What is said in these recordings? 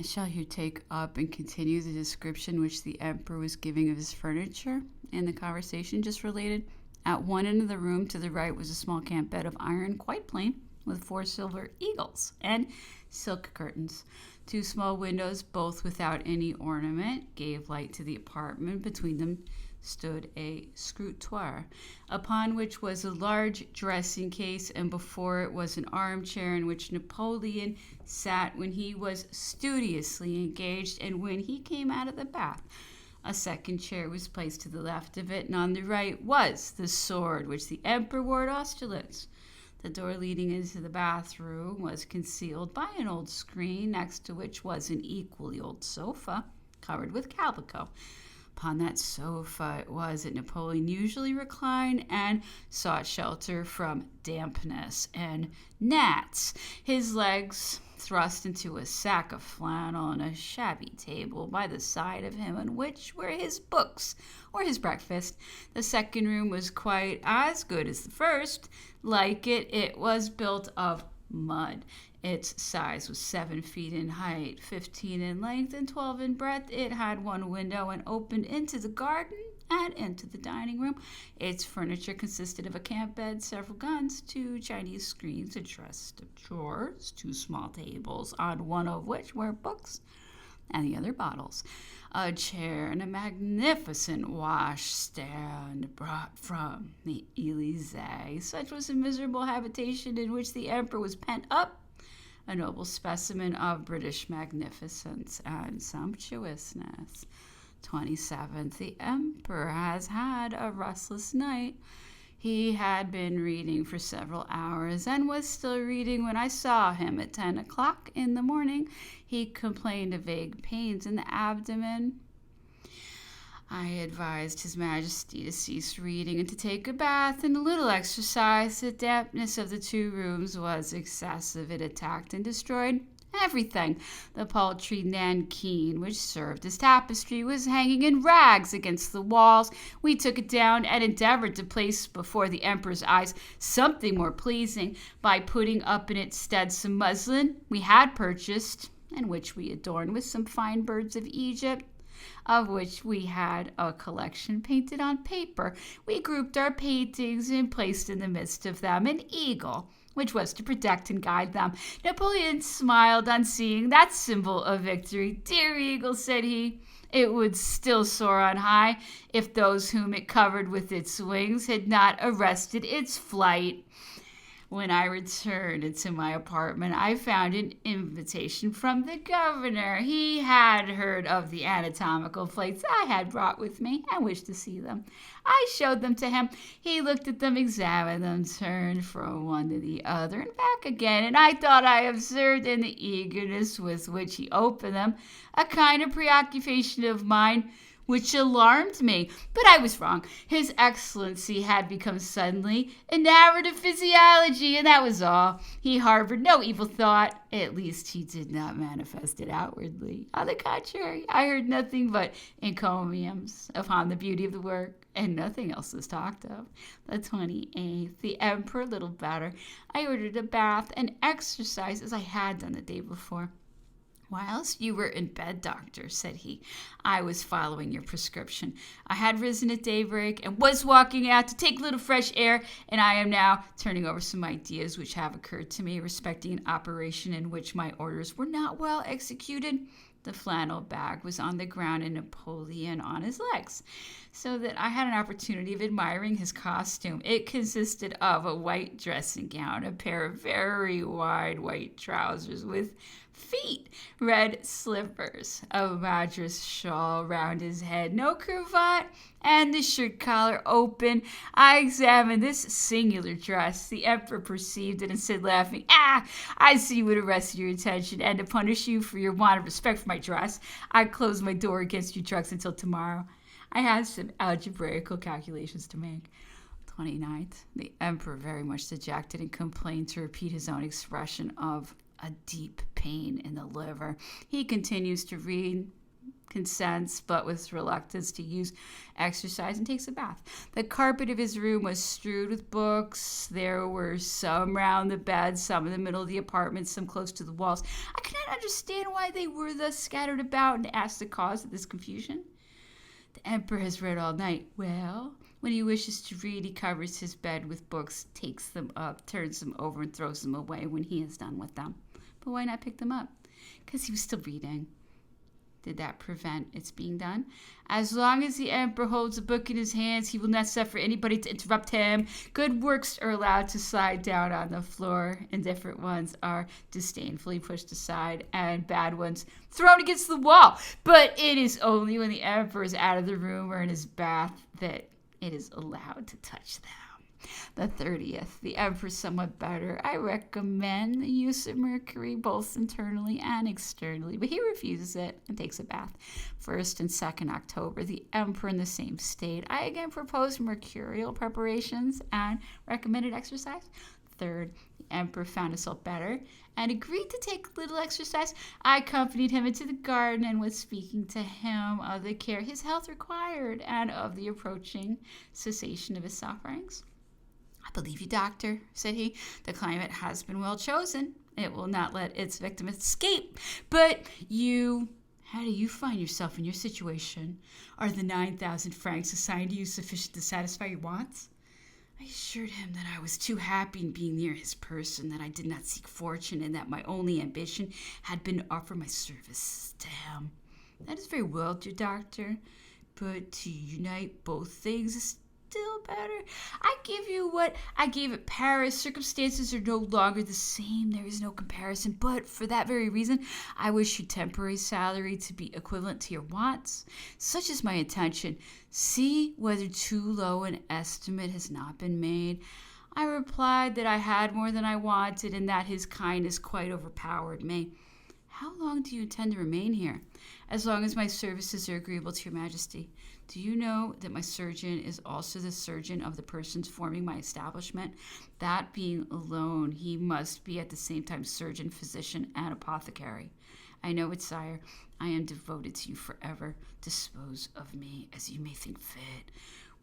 I shall here take up and continue the description which the emperor was giving of his furniture in the conversation just related. At one end of the room to the right was a small camp bed of iron, quite plain, with 4 silver eagles and silk curtains. 2 small windows, both without any ornament, gave light to the apartment. Between them stood a scrutoire, upon which was a large dressing case, and before it was an armchair in which Napoleon sat when he was studiously engaged, and when he came out of the bath. A second chair was placed to the left of it, and on the right was the sword which the emperor wore at Austerlitz. The door leading into the bathroom was concealed by an old screen, next to which was an equally old sofa covered with calico. Upon that sofa it was that Napoleon usually reclined and sought shelter from dampness and gnats. His legs thrust into a sack of flannel on a shabby table by the side of him, on which were his books or his breakfast. The second room was quite as good as the first. Like it, it was built of mud. Its size was 7 feet in height, 15 in length, and 12 in breadth. It had 1 window and opened into the garden and into the dining room. Its furniture consisted of a camp bed, several guns, 2 Chinese screens, a chest of drawers, 2 small tables, on one of which were books and the other bottles, a chair, and a magnificent washstand brought from the Élysée. Such was a miserable habitation in which the emperor was pent up, a noble specimen of British magnificence and sumptuousness. 27th. The emperor has had a restless night. He had been reading for several hours and was still reading when I saw him at 10 o'clock in the morning. He complained of vague pains in the abdomen. I advised His Majesty to cease reading and to take a bath and a little exercise. The dampness of the 2 rooms was excessive. It attacked and destroyed everything. The paltry nankeen, which served as tapestry, was hanging in rags against the walls. We took it down and endeavored to place before the emperor's eyes something more pleasing by putting up in its stead some muslin we had purchased, and which we adorned with some fine birds of Egypt, of which we had a collection painted on paper. We grouped our paintings and placed in the midst of them an eagle, which was to protect and guide them. Napoleon smiled on seeing that symbol of victory. "Dear eagle," said he, "it would still soar on high if those whom it covered with its wings had not arrested its flight." When I returned into my apartment, I found an invitation from the governor. He had heard of the anatomical plates I had brought with me and wished to see them. I showed them to him. He looked at them, examined them, turned from one to the other and back again, and I thought I observed in the eagerness with which he opened them a kind of preoccupation of mind which alarmed me. But I was wrong. His Excellency had become suddenly enamored of physiology, and that was all. He harbored no evil thought. At least he did not manifest it outwardly. On the contrary, I heard nothing but encomiums upon the beauty of the work, and nothing else was talked of. The 28th, the emperor little better. I ordered a bath and exercise as I had done the day before. "Whilst you were in bed, doctor," said he, "I was following your prescription. I had risen at daybreak and was walking out to take a little fresh air, and I am now turning over some ideas which have occurred to me respecting an operation in which my orders were not well executed." The flannel bag was on the ground and Napoleon on his legs, so that I had an opportunity of admiring his costume. It consisted of a white dressing gown, a pair of very wide white trousers with feet, red slippers, a madras shawl round his head, no cravat, and the shirt collar open. I examined this singular dress. The emperor perceived it and said, laughing, "I see what arrested your attention, and to punish you for your want of respect for my dress, I close my door against your trucks until tomorrow. I have some algebraical calculations to make." 29th, the emperor, very much dejected, and complained, to repeat his own expression, of a deep pain in the liver. He continues to read, consents, but with reluctance, to use exercise and takes a bath. The carpet of his room was strewed with books. There were some round the bed, some in the middle of the apartment, some close to the walls. I could not understand why they were thus scattered about, and asked the cause of this confusion. The emperor has read all night. Well, when he wishes to read, he covers his bed with books, takes them up, turns them over, and throws them away when he is done with them. But why not pick them up? Because he was still reading. Did that prevent its being done? As long as the emperor holds a book in his hands, he will not suffer anybody to interrupt him. Good works are allowed to slide down on the floor. Indifferent ones are disdainfully pushed aside, and bad ones thrown against the wall. But it is only when the emperor is out of the room or in his bath that it is allowed to touch them. The 30th, the emperor is somewhat better. I recommend the use of mercury both internally and externally, but he refuses it and takes a bath. 1st and 2nd October, the emperor in the same state. I again proposed mercurial preparations and recommended exercise. 3rd, the emperor found himself better and agreed to take little exercise. I accompanied him into the garden and was speaking to him of the care his health required and of the approaching cessation of his sufferings. I believe you, doctor, said he. The climate has been well chosen. It will not let its victim escape. But how do you find yourself in your situation? Are the 9,000 francs assigned to you sufficient to satisfy your wants? I assured him that I was too happy in being near his person, that I did not seek fortune, and that my only ambition had been to offer my service to him. That is very well, dear doctor, but to unite both things is still better. I give you what I gave at Paris. Circumstances are no longer the same. There is no comparison. But for that very reason, I wish your temporary salary to be equivalent to your wants. Such is my intention. See whether too low an estimate has not been made. I replied that I had more than I wanted, and that his kindness quite overpowered me. How long do you intend to remain here? As long as my services are agreeable to your majesty. Do you know that my surgeon is also the surgeon of the persons forming my establishment? That being alone, he must be at the same time surgeon, physician, and apothecary. I know it, sire. I am devoted to you forever. Dispose of me as you may think fit.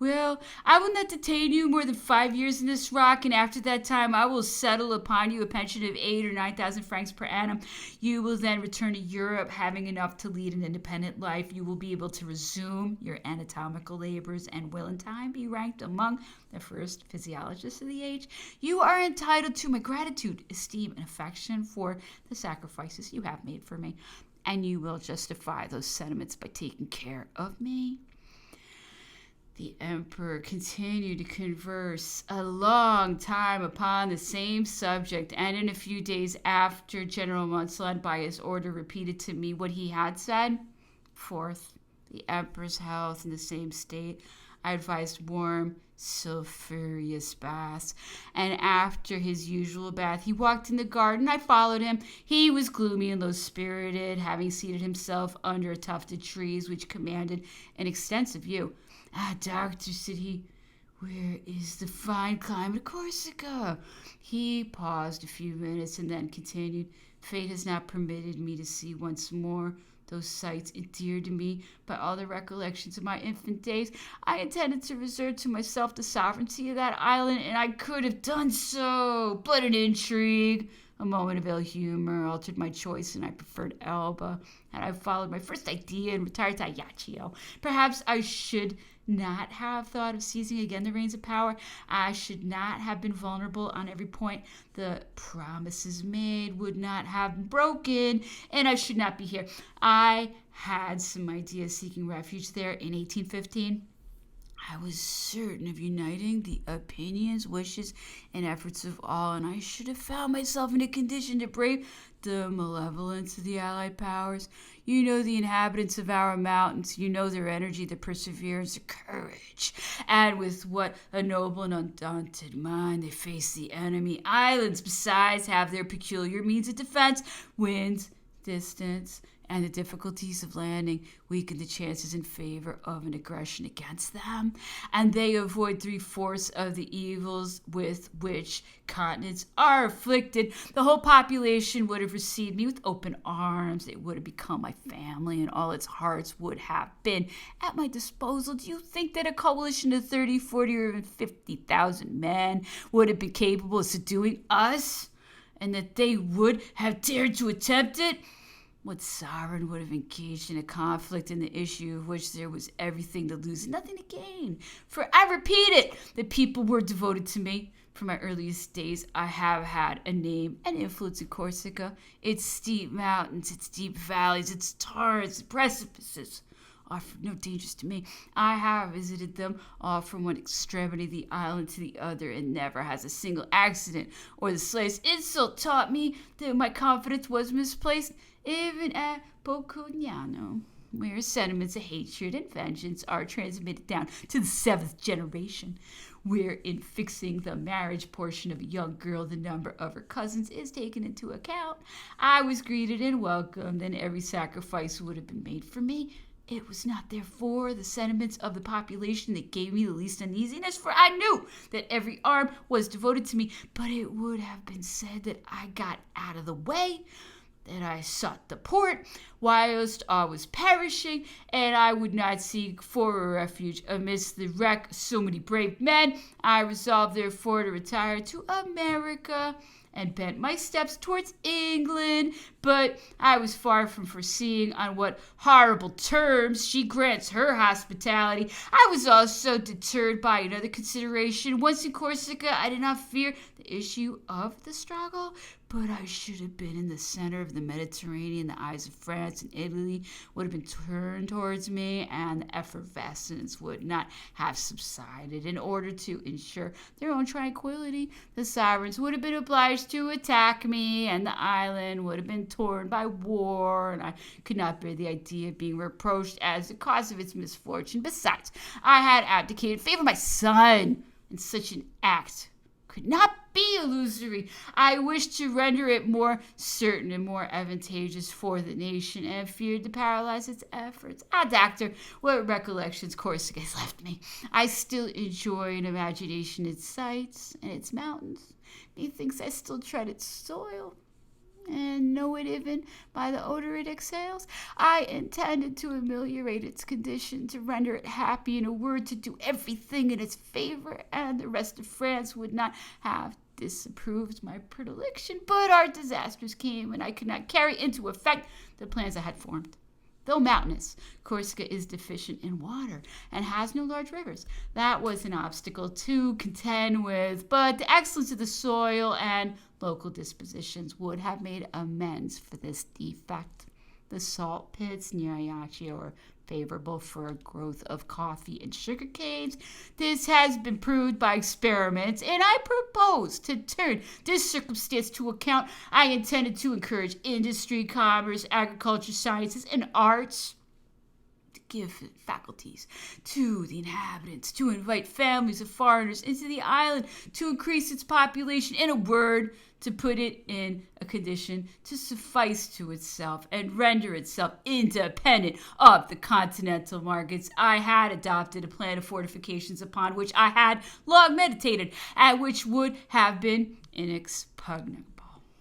Well, I will not detain you more than 5 years in this rock, and after that time I will settle upon you a pension of 8,000 or 9,000 francs per annum. You will then return to Europe, having enough to lead an independent life. You will be able to resume your anatomical labors, and will in time be ranked among the first physiologists of the age. You are entitled to my gratitude, esteem, and affection for the sacrifices you have made for me, and you will justify those sentiments by taking care of me. The emperor continued to converse a long time upon the same subject, and in a few days after, General Monsalon, by his order, repeated to me what he had said. 4th, the emperor's health in the same state. I advised warm, sulphurous baths, and after his usual bath, he walked in the garden. I followed him. He was gloomy and low-spirited, having seated himself under a tuft of trees which commanded an extensive view. Ah, doctor, said he, where is the fine climate of Corsica? He paused a few minutes and then continued. Fate has not permitted me to see once more those sights endeared to me by all the recollections of my infant days. I intended to reserve to myself the sovereignty of that island, and I could have done so, but an intrigue, a moment of ill humor, altered my choice, and I preferred Elba. Had I followed my first idea and retired to Ajaccio, perhaps I should not have thought of seizing again the reins of power. I should not have been vulnerable on every point. The promises made would not have been broken, and I should not be here. I had some idea seeking refuge there in 1815. I was certain of uniting the opinions, wishes, and efforts of all, and I should have found myself in a condition to brave the malevolence of the Allied powers. You know the inhabitants of our mountains. You know their energy, their perseverance, their courage, and with what a noble and undaunted mind they face the enemy. Islands, besides, have their peculiar means of defense, winds, distance, and the difficulties of landing weaken the chances in favor of an aggression against them, and they avoid 3/4 of the evils with which continents are afflicted. The whole population would have received me with open arms. It would have become my family, and all its hearts would have been at my disposal. Do you think that a coalition of 30, 40, or even 50,000 men would have been capable of subduing us, and that they would have dared to attempt it? What sovereign would have engaged in a conflict in the issue of which there was everything to lose and nothing to gain? For I repeat it, the people were devoted to me. From my earliest days, I have had a name and influence in Corsica. Its steep mountains, its deep valleys, its torrents, precipices offered no dangers to me. I have visited them all from one extremity of the island to the other, and never has a single accident or the slightest insult taught me that my confidence was misplaced, even at Boccognano, where sentiments of hatred and vengeance are transmitted down to the 7th generation, where in fixing the marriage portion of a young girl the number of her cousins is taken into account. I was greeted and welcomed, and every sacrifice would have been made for me. It was not, therefore, the sentiments of the population that gave me the least uneasiness, for I knew that every arm was devoted to me, but it would have been said that I got out of the way, that I sought the port whilst I was perishing, and I would not seek for a refuge amidst the wreck of so many brave men. I resolved, therefore, to retire to America, and bent my steps towards England, but I was far from foreseeing on what horrible terms she grants her hospitality. I was also deterred by another consideration. Once in Corsica, I did not fear the issue of the struggle, but I should have been in the center of the Mediterranean. The eyes of France and Italy would have been turned towards me, and the effervescence would not have subsided. In order to ensure their own tranquility, the sovereigns would have been obliged to attack me, and the island would have been torn by war, and I could not bear the idea of being reproached as the cause of its misfortune. Besides, I had abdicated in favor of my son, and such an act could not be illusory. I wished to render it more certain and more advantageous for the nation, and feared to paralyze its efforts. Doctor, what recollections Corsica has left me! I still enjoy in imagination its sights and its mountains. Methinks I still tread its soil, and know it even by the odor it exhales. I intended to ameliorate its condition, to render it happy, in a word, to do everything in its favor, and the rest of France would not have disapproved my predilection. But our disasters came, and I could not carry into effect the plans I had formed. Though mountainous, Corsica is deficient in water and has no large rivers. That was an obstacle to contend with, but the excellence of the soil and local dispositions would have made amends for this defect. The salt pits near Ajaccio are favorable for a growth of coffee and sugar canes. This has been proved by experiments, and I propose to turn this circumstance to account. I intended to encourage industry, commerce, agriculture, sciences, and arts, to give faculties to the inhabitants, to invite families of foreigners into the island, to increase its population, in a word, to put it in a condition to suffice to itself and render itself independent of the continental markets. I had adopted a plan of fortifications upon which I had long meditated, and which would have been inexpugnable.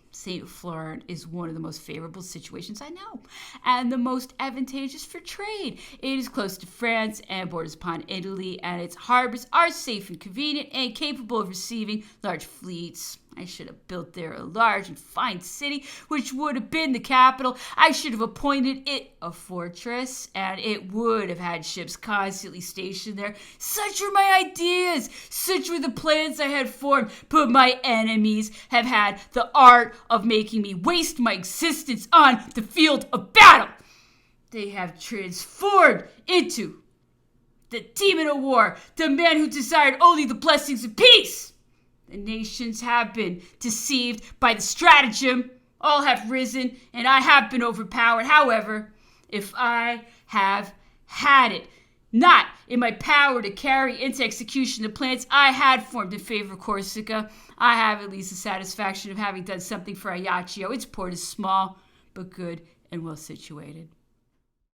St. Florent is one of the most favorable situations I know, and the most advantageous for trade. It is close to France and borders upon Italy, and its harbors are safe and convenient and capable of receiving large fleets. I should have built there a large and fine city, which would have been the capital. I should have appointed it a fortress, and it would have had ships constantly stationed there. Such were my ideas. Such were the plans I had formed. But my enemies have had the art of making me waste my existence on the field of battle. They have transformed into the demon of war, the man who desired only the blessings of peace. The nations have been deceived by the stratagem. All have risen, and I have been overpowered. However, if I have had it not in my power to carry into execution the plans I had formed in favor of Corsica, I have at least the satisfaction of having done something for Ajaccio. Its port is small, but good and well situated.